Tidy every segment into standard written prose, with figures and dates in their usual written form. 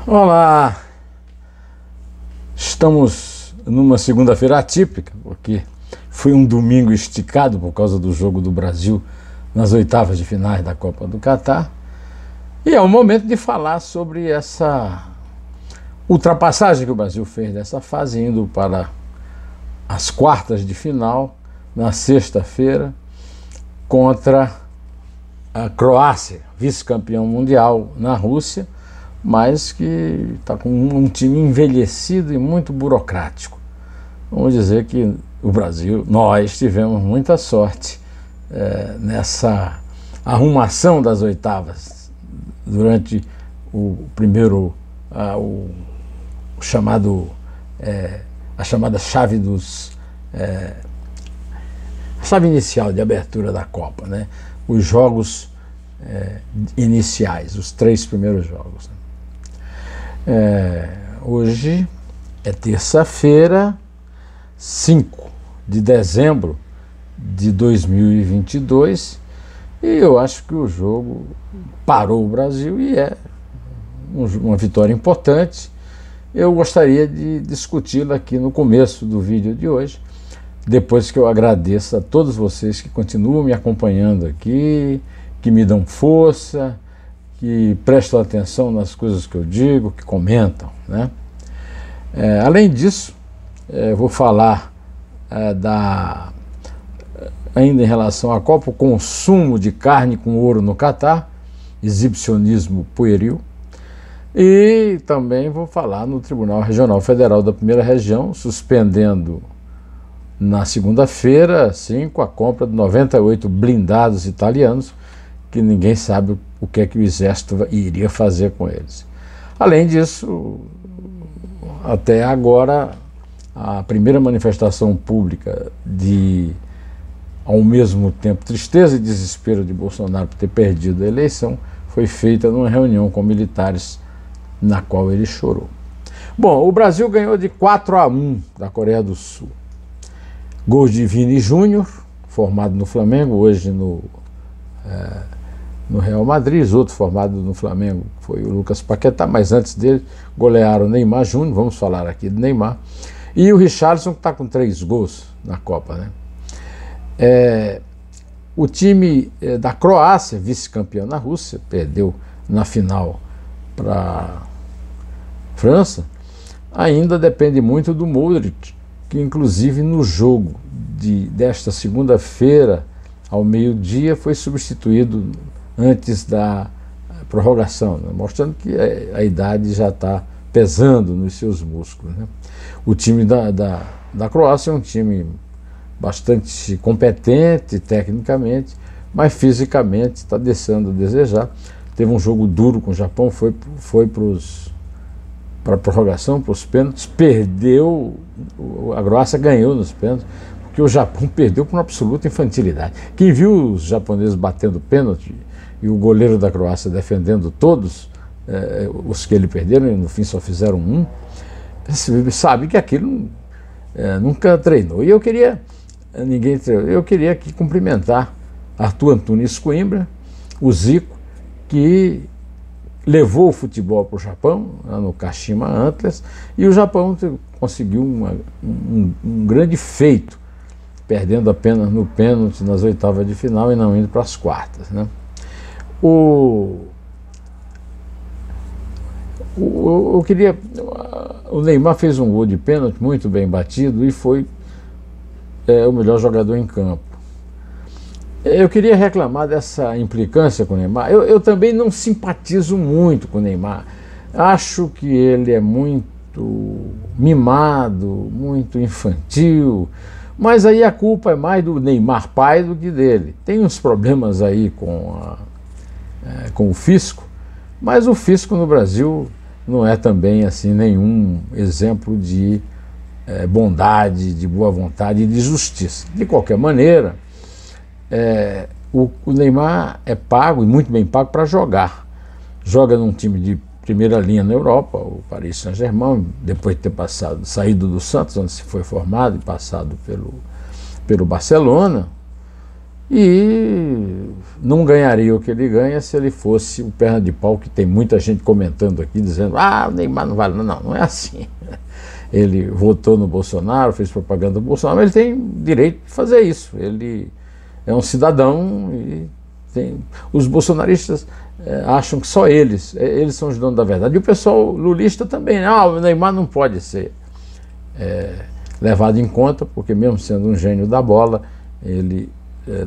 Olá, estamos numa segunda-feira atípica, porque foi um domingo esticado por causa do jogo do Brasil nas oitavas de finais da Copa do Catar. E é o momento de falar sobre essa ultrapassagem que o Brasil fez dessa fase, indo para as quartas de final, na sexta-feira, contra a Croácia, vice-campeão mundial na Rússia, mas que está com um time envelhecido e muito burocrático. Vamos dizer que o Brasil, nós tivemos muita sorte nessa arrumação das oitavas durante o primeiro, a chamada chave a chave inicial de abertura da Copa, né? Os jogos iniciais, os 3 primeiros jogos. Hoje é terça-feira, 5 de dezembro de 2022, e eu acho que o jogo parou o Brasil e é uma vitória importante. Eu gostaria de discuti-la aqui no começo do vídeo de hoje, depois que eu agradeço a todos vocês que continuam me acompanhando aqui, que me dão força, que prestam atenção nas coisas que eu digo, que comentam, né? Além disso, vou falar ainda em relação à Copa, o consumo de carne com ouro no Catar, exibicionismo pueril, e também vou falar no Tribunal Regional Federal da Primeira Região, suspendendo na segunda-feira, 5, a compra de 98 blindados italianos, que ninguém sabe o que é que o Exército iria fazer com eles. Além disso, até agora, a primeira manifestação pública de, ao mesmo tempo, tristeza e desespero de Bolsonaro por ter perdido a eleição, foi feita numa reunião com militares na qual ele chorou. Bom, o Brasil ganhou de 4-1 da Coreia do Sul. Gols de Vini Júnior, formado no Flamengo, hoje no Real Madrid. Outro formado no Flamengo foi o Lucas Paquetá, mas antes dele golearam o Neymar Júnior, vamos falar aqui do Neymar, e o Richarlison, que está com 3 gols na Copa, né? O time da Croácia, vice-campeão na Rússia, perdeu na final para a França, ainda depende muito do Modric, que inclusive no jogo desta segunda-feira, ao meio-dia, foi substituído antes da prorrogação, né? Mostrando que a idade já está pesando nos seus músculos, né? O time da Croácia é um time bastante competente tecnicamente, mas fisicamente está deixando a desejar. Teve um jogo duro com o Japão, foi para a prorrogação, para os pênaltis, perdeu, a Croácia ganhou nos pênaltis, porque o Japão perdeu com uma absoluta infantilidade. Quem viu os japoneses batendo pênalti e o goleiro da Croácia defendendo todos os que ele perderam, e no fim só fizeram um, sabe que aquilo nunca treinou. E eu queria aqui cumprimentar Arthur Antunes Coimbra, o Zico, que levou o futebol para o Japão, lá no Kashima Antlers, e o Japão conseguiu um grande feito, perdendo apenas no pênalti nas oitavas de final e não indo para as quartas, né? O Neymar fez um gol de pênalti muito bem batido e foi o melhor jogador em campo. Eu queria reclamar dessa implicância com o Neymar. Eu também não simpatizo muito com o Neymar. Acho que ele é muito mimado, muito infantil, mas aí a culpa é mais do Neymar pai do que dele. Tem uns problemas aí com o fisco, mas o fisco no Brasil não é também assim nenhum exemplo de bondade, de boa vontade e de justiça. De qualquer maneira, o Neymar é pago, e muito bem pago, para jogar. Joga num time de primeira linha na Europa, o Paris Saint-Germain, depois de ter saído do Santos, onde se foi formado, e passado pelo Barcelona. e não ganharia o que ele ganha se ele fosse o perna de pau, que tem muita gente comentando aqui, dizendo: ah, o Neymar não vale. Não, não é assim. Ele votou no Bolsonaro, fez propaganda do Bolsonaro, mas ele tem direito de fazer isso. Ele é um cidadão e tem... Os bolsonaristas acham que só eles são os donos da verdade. E o pessoal lulista também, né? O Neymar não pode ser levado em conta, porque mesmo sendo um gênio da bola, ele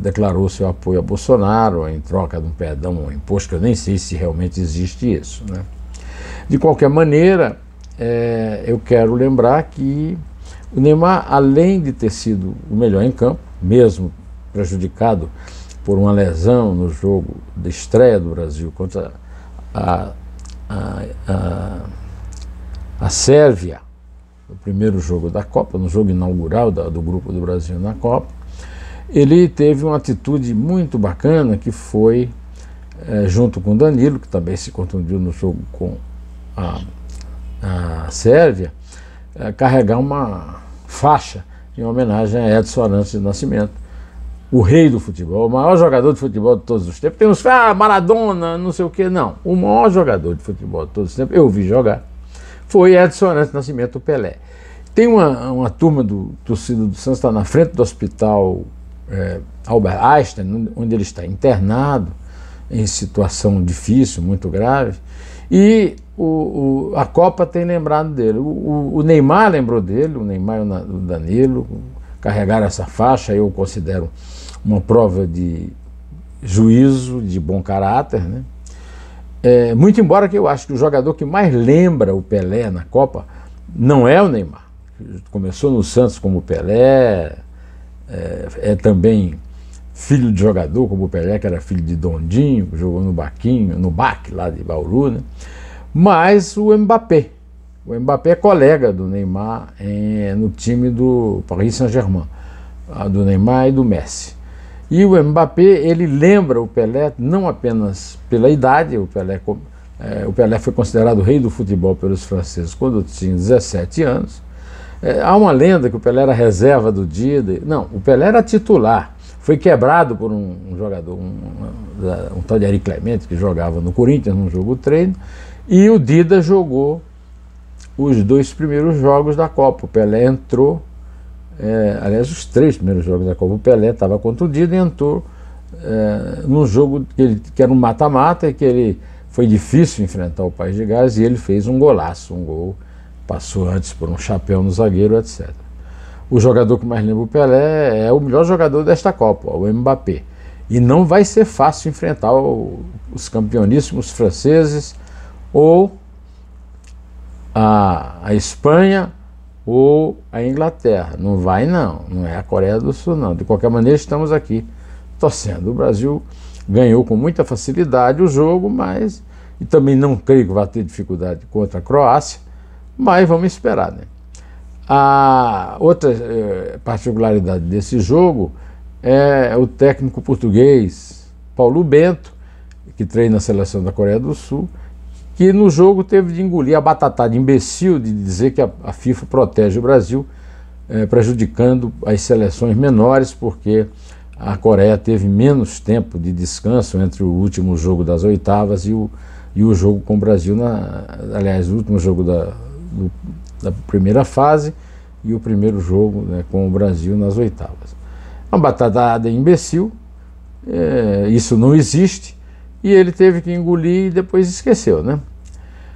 declarou seu apoio a Bolsonaro em troca de um perdão, um imposto, que eu nem sei se realmente existe isso, né? De qualquer maneira, eu quero lembrar que o Neymar, além de ter sido o melhor em campo, mesmo prejudicado por uma lesão no jogo de estreia do Brasil contra a Sérvia, no primeiro jogo da Copa, no jogo inaugural do grupo do Brasil na Copa, ele teve uma atitude muito bacana, que foi, junto com o Danilo, que também se contundiu no jogo com a Sérvia, carregar uma faixa em homenagem a Edson Arantes de Nascimento, o rei do futebol, o maior jogador de futebol de todos os tempos. Tem uns que Maradona, não sei o quê. Não, o maior jogador de futebol de todos os tempos, eu vi jogar, foi Edson Arantes de Nascimento, o Pelé. Tem uma turma do torcida do Santos, está na frente do hospital Albert Einstein, onde ele está internado, em situação difícil, muito grave, e a Copa tem lembrado dele. O Neymar lembrou dele, o Neymar e o Danilo carregaram essa faixa. Eu considero uma prova de juízo, de bom caráter, né? Muito embora que eu acho que o jogador que mais lembra o Pelé na Copa não é o Neymar. Começou no Santos como Pelé, também filho de jogador como o Pelé, que era filho de Dondinho, que jogou no BAC lá de Bauru, né? Mas o Mbappé é colega do Neymar no time do Paris Saint-Germain, do Neymar e do Messi. E o Mbappé, ele lembra o Pelé não apenas pela idade. O Pelé foi considerado o rei do futebol pelos franceses quando tinha 17 anos. Há uma lenda que o Pelé era reserva do Dida. Não, o Pelé era titular. Foi quebrado por um jogador, um tal de Ari Clemente, que jogava no Corinthians num jogo treino, e o Dida jogou os 2 primeiros jogos da Copa. O Pelé entrou, aliás, os 3 primeiros jogos da Copa, o Pelé estava contundido e entrou num jogo que era um mata-mata, e que ele foi difícil enfrentar o País de Gales, e ele fez um golaço, um gol, passou antes por um chapéu no zagueiro, etc. O jogador que mais lembra o Pelé é o melhor jogador desta Copa, o Mbappé. E não vai ser fácil enfrentar os campeoníssimos franceses, ou a Espanha, ou a Inglaterra. Não vai, não é a Coreia do Sul, não. De qualquer maneira, estamos aqui torcendo. O Brasil ganhou com muita facilidade o jogo, e também não creio que vai ter dificuldade contra a Croácia, mas vamos esperar, né? A outra particularidade desse jogo é o técnico português Paulo Bento, que treina a seleção da Coreia do Sul, que no jogo teve de engolir a batatada imbecil de dizer que a FIFA protege o Brasil, prejudicando as seleções menores, porque a Coreia teve menos tempo de descanso entre o último jogo das oitavas e o jogo com o Brasil, aliás, o último jogo da primeira fase e o primeiro jogo, né, com o Brasil nas oitavas. Uma batatada imbecil, isso não existe, e ele teve que engolir e depois esqueceu, né?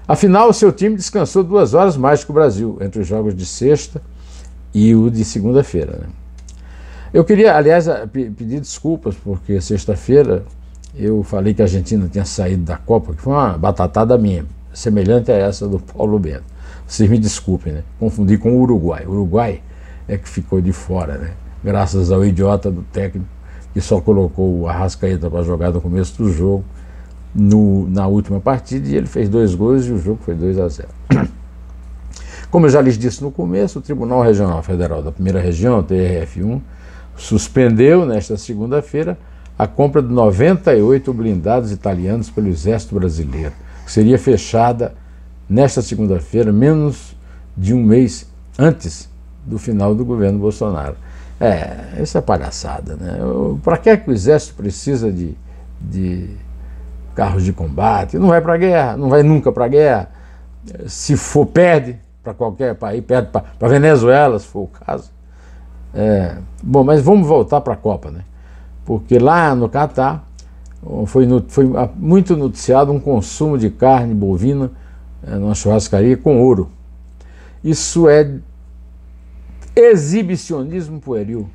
Afinal, o seu time descansou 2 horas mais que o Brasil, entre os jogos de sexta e o de segunda-feira, né? Eu queria, aliás, pedir desculpas, porque sexta-feira eu falei que a Argentina tinha saído da Copa, que foi uma batatada minha, semelhante a essa do Paulo Bento. Vocês me desculpem, né? Confundi com o Uruguai. O Uruguai é que ficou de fora, né? Graças ao idiota do técnico, que só colocou o Arrascaeta para jogar no começo do jogo, na última partida, e ele fez 2 gols e o jogo foi 2-0. Como eu já lhes disse no começo, o Tribunal Regional Federal da Primeira Região, TRF1, suspendeu nesta segunda-feira a compra de 98 blindados italianos pelo Exército Brasileiro, que seria fechada nesta segunda-feira, menos de um mês antes do final do governo Bolsonaro. Isso é palhaçada, né? Para que o exército precisa de carros de combate? Não vai para a guerra, não vai nunca para a guerra. Se for, perde para qualquer país, perde para Venezuela, se for o caso. Bom, mas vamos voltar para a Copa, né? Porque lá no Catar foi muito noticiado um consumo de carne bovina numa churrascaria com ouro. Isso é exibicionismo pueril.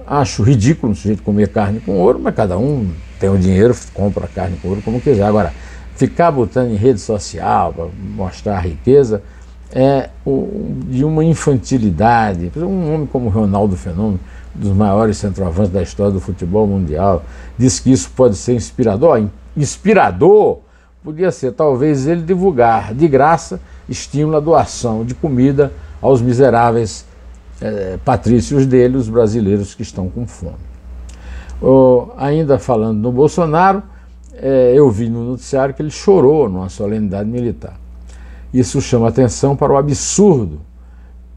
Acho ridículo um sujeito comer carne com ouro, mas cada um tem o dinheiro, compra carne com ouro como quiser. Agora, ficar botando em rede social para mostrar a riqueza é de uma infantilidade. Um homem como Ronaldo Fenômeno, dos maiores centroavantes da história do futebol mundial, diz que isso pode ser inspirador. Inspirador podia ser talvez ele divulgar de graça estímulo à doação de comida aos miseráveis patrícios dele, os brasileiros que estão com fome. Ainda falando no Bolsonaro, eu vi no noticiário que ele chorou numa solenidade militar. Isso chama atenção para o absurdo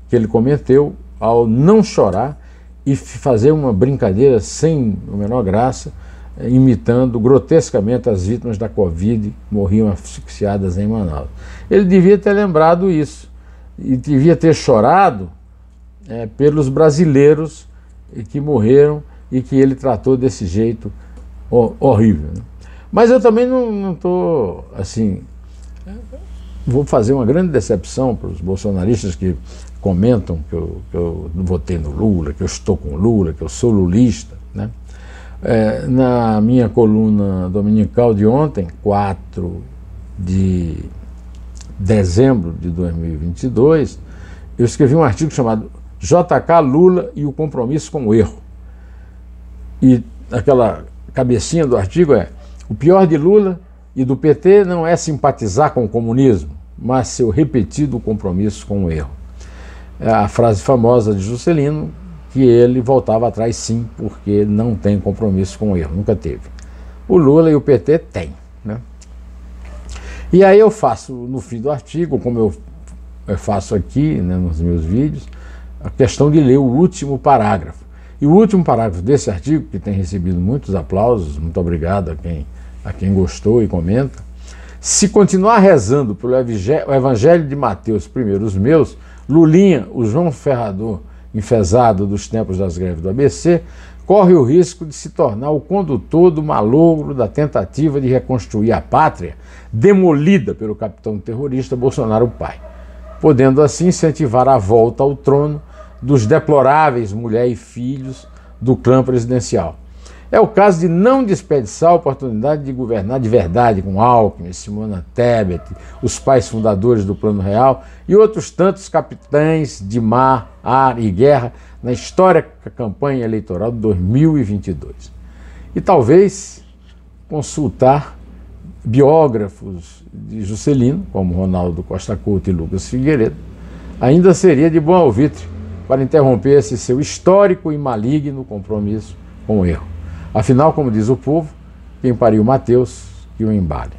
que ele cometeu ao não chorar e fazer uma brincadeira sem a menor graça, imitando grotescamente as vítimas da Covid que morriam asfixiadas em Manaus. Ele devia ter lembrado isso e devia ter chorado pelos brasileiros que morreram e que ele tratou desse jeito horrível, né? Mas eu também não estou assim. Vou fazer uma grande decepção para os bolsonaristas que comentam que eu votei no Lula, que eu estou com o Lula, que eu sou lulista, né? Na minha coluna dominical de ontem, 4 de dezembro de 2022, eu escrevi um artigo chamado JK Lula e o compromisso com o erro. E aquela cabecinha do artigo o pior de Lula e do PT não é simpatizar com o comunismo, mas seu repetido compromisso com o erro. É a frase famosa de Juscelino, que ele voltava atrás sim, porque não tem compromisso com o erro, nunca teve. O Lula e o PT têm, né? E aí eu faço no fim do artigo, como eu faço aqui, né, nos meus vídeos, a questão de ler o último parágrafo. E o último parágrafo desse artigo, que tem recebido muitos aplausos, muito obrigado a quem gostou e comenta: se continuar rezando pelo Evangelho de Mateus, primeiro os meus, Lulinha, o João Ferrador enfesado dos tempos das greves do ABC, corre o risco de se tornar o condutor do malogro da tentativa de reconstruir a pátria demolida pelo capitão terrorista Bolsonaro pai, podendo assim incentivar a volta ao trono dos deploráveis mulher e filhos do clã presidencial. É o caso de não desperdiçar a oportunidade de governar de verdade com Alckmin, Simona Tebet, os pais fundadores do Plano Real e outros tantos capitães de mar, ar e guerra na histórica campanha eleitoral de 2022. E talvez consultar biógrafos de Juscelino, como Ronaldo Costa Couto e Lucas Figueiredo, ainda seria de bom alvitre para interromper esse seu histórico e maligno compromisso com o erro. Afinal, como diz o povo, quem pariu Mateus, que o embale.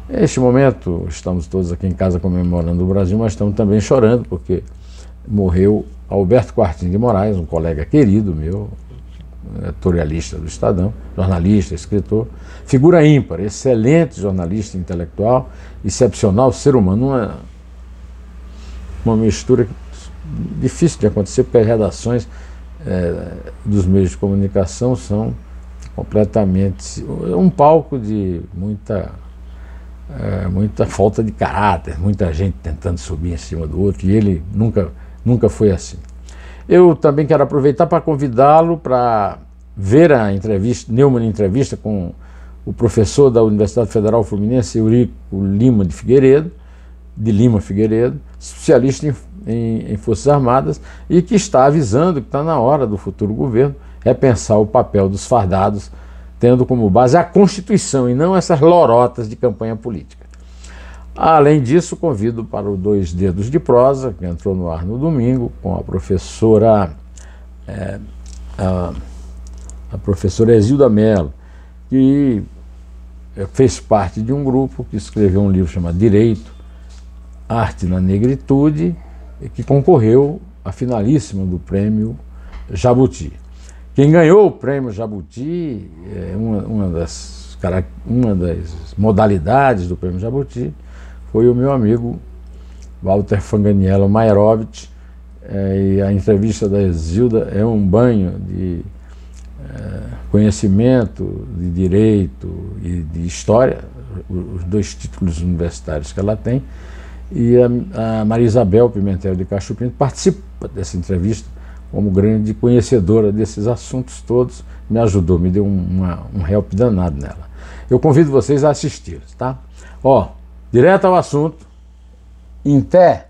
Neste momento, estamos todos aqui em casa comemorando o Brasil, mas estamos também chorando, porque morreu Alberto Quartim de Moraes, um colega querido meu, editorialista do Estadão, jornalista, escritor, figura ímpar, excelente jornalista intelectual, excepcional ser humano, uma mistura difícil de acontecer, porque as redações dos meios de comunicação são completamente um palco de muita falta de caráter, muita gente tentando subir em cima do outro, e ele nunca foi assim. Eu também quero aproveitar para convidá-lo para ver a entrevista, Neumann entrevista com o professor da Universidade Federal Fluminense, Eurico Lima Figueiredo, especialista em Forças Armadas, e que está avisando que está na hora do futuro governo repensar o papel dos fardados, tendo como base a Constituição e não essas lorotas de campanha política. Além disso, convido para o Dois Dedos de Prosa, que entrou no ar no domingo, com a professora Exilda Mello, que fez parte de um grupo que escreveu um livro chamado Direito, Arte na Negritude, que concorreu à finalíssima do prêmio Jabuti. Quem ganhou o prêmio Jabuti, uma das modalidades do prêmio Jabuti, foi o meu amigo Walter Fanganiello Mairovich, e a entrevista da Zilda é um banho de conhecimento, de direito e de história, os 2 títulos universitários que ela tem, e a Maria Isabel Pimentel de Castro Pinto participa dessa entrevista como grande conhecedora desses assuntos todos, me ajudou, me deu um help danado nela. Eu convido vocês a assistir, tá? Ó, direto ao assunto, em pé.